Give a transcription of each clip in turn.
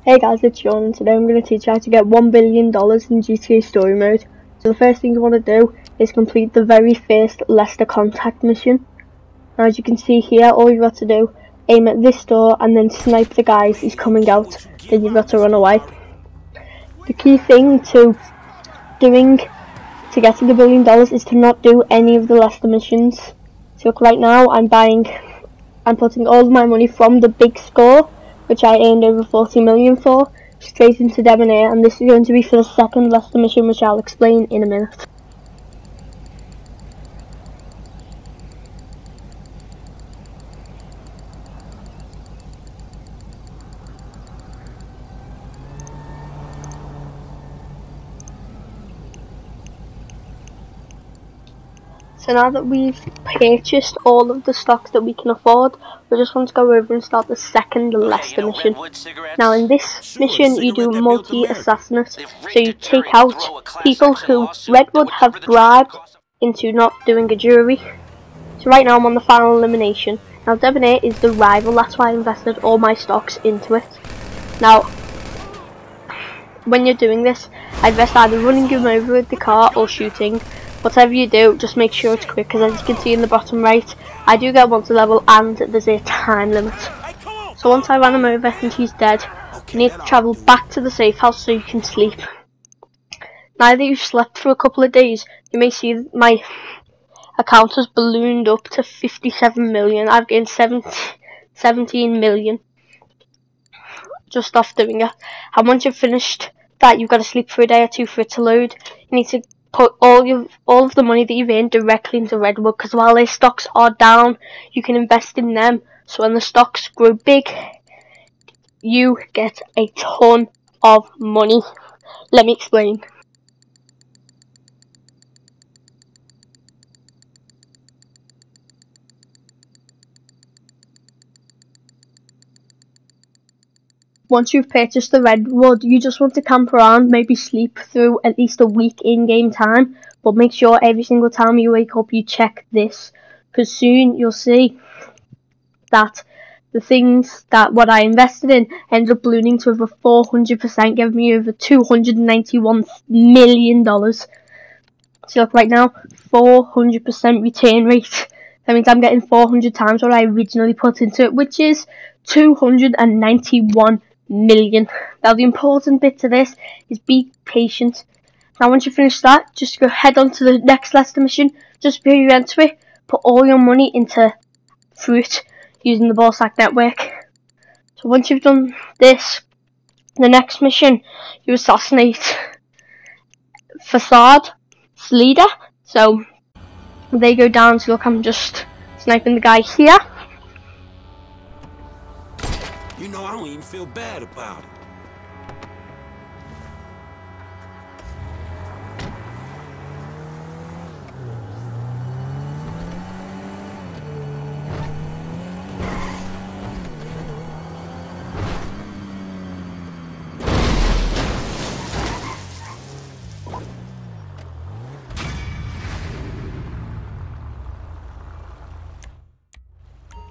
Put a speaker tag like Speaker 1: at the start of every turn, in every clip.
Speaker 1: Hey guys, it's Sean, and today I'm going to teach you how to get $1 billion in GTA Story Mode. So the first thing you want to do is complete the very first Leicester contact mission. Now as you can see here, all you've got to do, aim at this door and then snipe the guys who's coming out, then you've got to run away. The key thing to getting the $1 billion is to not do any of the Leicester missions. So look, right now I'm putting all of my money from the big score, which I earned over 40 million for, straight into Debonair, and this is going to be for the second Leicester mission, which I'll explain in a minute. So now that we've purchased all of the stocks that we can afford, we just want to go over and start the second Leicester mission. Now in this mission you do multi-assassinate, so you take out people who Redwood have bribed into not doing a jury. So right now I'm on the final elimination. Now Debonair is the rival, that's why I invested all my stocks into it. Now when you're doing this, I invest either running him over with the car or shooting. Whatever you do, just make sure it's quick, because as you can see in the bottom right, I do get onto level and there's a time limit. So once I ran him over and he's dead, you need to travel back to the safe house so you can sleep. Now that you've slept for a couple of days, you may see that my account has ballooned up to 57 million. I've gained 17 million just off doing it. And once you've finished that, you've got to sleep for a day or two for it to load. You need to put all of the money that you've earned directly into Redwood, because while their stocks are down, you can invest in them. So when the stocks grow big, you get a ton of money. Let me explain. Once you've purchased the Redwood, you just want to camp around, maybe sleep through at least a week in-game time, but make sure every single time you wake up you check this, because soon you'll see that the things that what I invested in ended up ballooning to over 400%, giving me over $291 million. So look, right now, 400% return rate. That means I'm getting 400 times what I originally put into it, which is 291 million. Now the important bit to this is be patient. Now once you finish that, just go head on to the next Leicester mission. Just before you enter it, put all your money into fruit using the ball sack network. So once you've done this, the next mission, you assassinate Facade leader. So they go down. So look, I'm just sniping the guy here.
Speaker 2: You know, I don't even feel bad about it.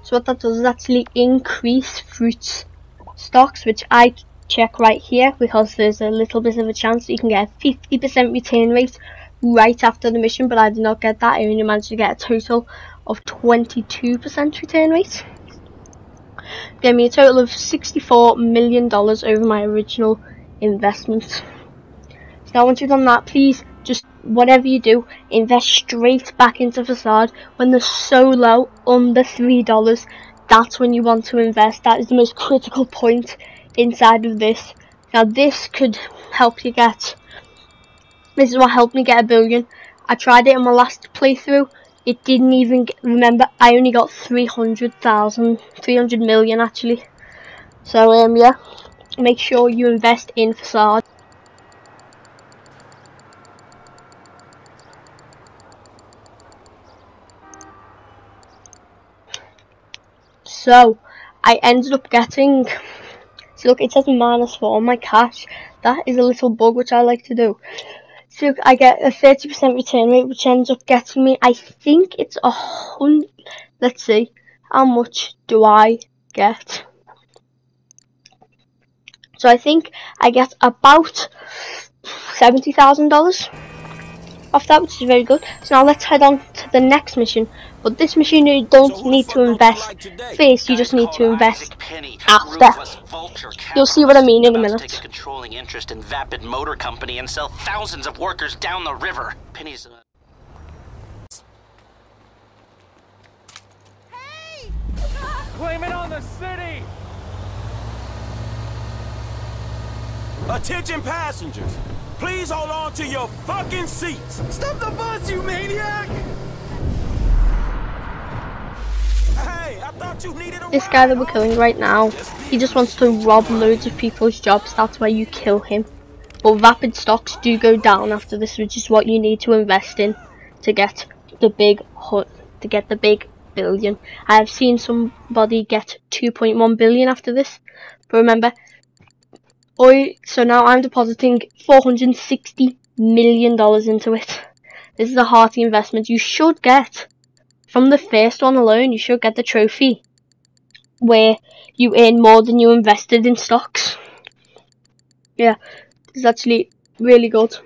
Speaker 1: So what that does is actually increase fruit stocks, which I check right here, because there's a little bit of a chance that you can get a 50% return rate right after the mission, but I did not get that. I only managed to get a total of 22% return rate. Gave me a total of $64 million over my original investment. So now once you've done that, please just whatever you do, invest straight back into Facade. When they're so low, under $3, that's when you want to invest. That is the most critical point inside of this. Now this could help you get, this is what helped me get $1 billion. I tried it in my last playthrough. It didn't even remember, I only got 300 million actually. So yeah, make sure you invest in Facade. So I ended up getting, so look, it says -4 on my cash. That is a little bug which I like to do. So look, I get a 30% return rate, which ends up getting me, I think it's 100. Let's see, how much do I get? So I think I get about $70,000 off that, which is very good. So now let's head on to the next mission. But this mission you don't need to invest first, you just need to invest after. You'll see what I mean in a minute.
Speaker 3: Take a controlling interest in Vapid Motor Company and sell thousands of workers down the river. Penny's
Speaker 4: Hey! Blame it on the city!
Speaker 2: Attention passengers! Please hold on to your fucking seats!
Speaker 4: Stop the bus, you maniac!
Speaker 2: Hey, I thought you needed a
Speaker 1: This
Speaker 2: ride,
Speaker 1: guy that we're
Speaker 2: homie.
Speaker 1: killing right now, he just wants to rob loads of people's jobs. That's why you kill him. But Vapid stocks do go down after this, which is what you need to invest in to get the big billion. I have seen somebody get 2.1 billion after this. But remember, so now I'm depositing $460 million into it. This is a hearty investment. You should get, from the first one alone, you should get the trophy where you earn more than you invested in stocks. Yeah, it's actually really good.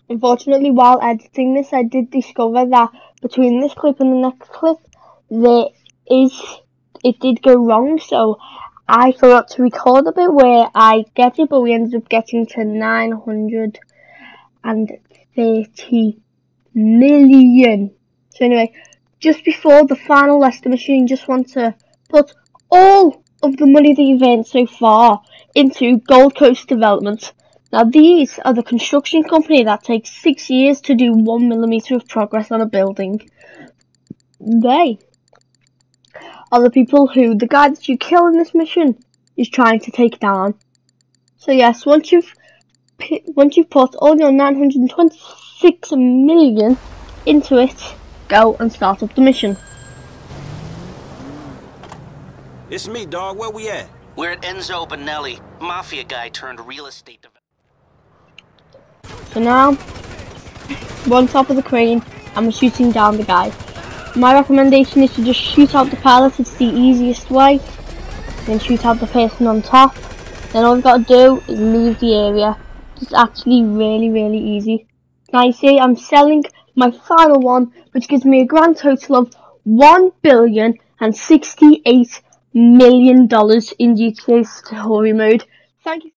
Speaker 1: Unfortunately, while editing this, I did discover that between this clip and the next clip, it did go wrong, so I forgot to record a bit where I get it, but we ended up getting to 930 million. So anyway, just before the final Leicester machine, you just want to put all of the money that you've earned so far into Gold Coast Development. Now these are the construction company that takes 6 years to do 1 millimeter of progress on a building. They are the people who the guy that you kill in this mission is trying to take down. So yes, once you've put all your 926 million into it, go and start up the mission.
Speaker 2: It's me, dog. Where we at?
Speaker 3: We're at Enzo Bonelli, mafia guy turned real estate developer.
Speaker 1: So now, we're on top of the crane and we're shooting down the guy. My recommendation is to just shoot out the pilot, it's the easiest way. Then shoot out the person on top. Then all you've got to do is leave the area. It's actually really easy. Now you see I'm selling my final one, which gives me a grand total of $1,068 million in GTA Story Mode. Thank you.